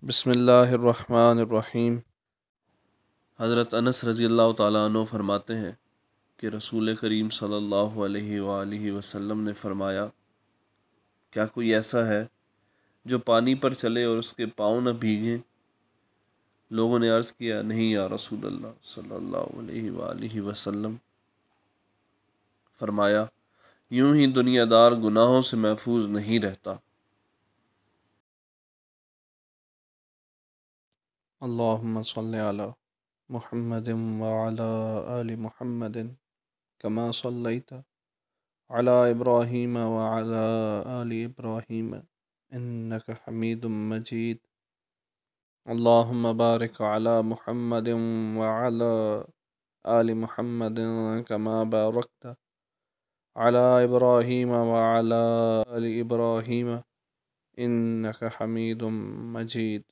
بسم اللہ الرحمن الرحیم۔ حضرت انس رضی اللہ تعالیٰ عنہ فرماتے ہیں کہ رسول کریم صلی اللہ علیہ وآلہ وسلم نے فرمایا، کیا کوئی ایسا ہے جو پانی پر چلے اور اس کے پاؤں نہ بھیگیں؟ لوگوں نے عرض کیا، نہیں یا رسول اللہ صلی اللہ علیہ وآلہ وسلم۔ فرمایا، یوں ہی دنیا دار گناہوں سے محفوظ نہیں رہتا۔ اللہم صلی علی محمد وعلی آل محمد کما صلیت علی ابراہیم وعلی آل ابراہیم انک حمید مجید۔ اللہم بارک علی محمد وعلی آل محمد کما بارکت علی ابراہیم وعلی آل ابراہیم انک حمید مجید۔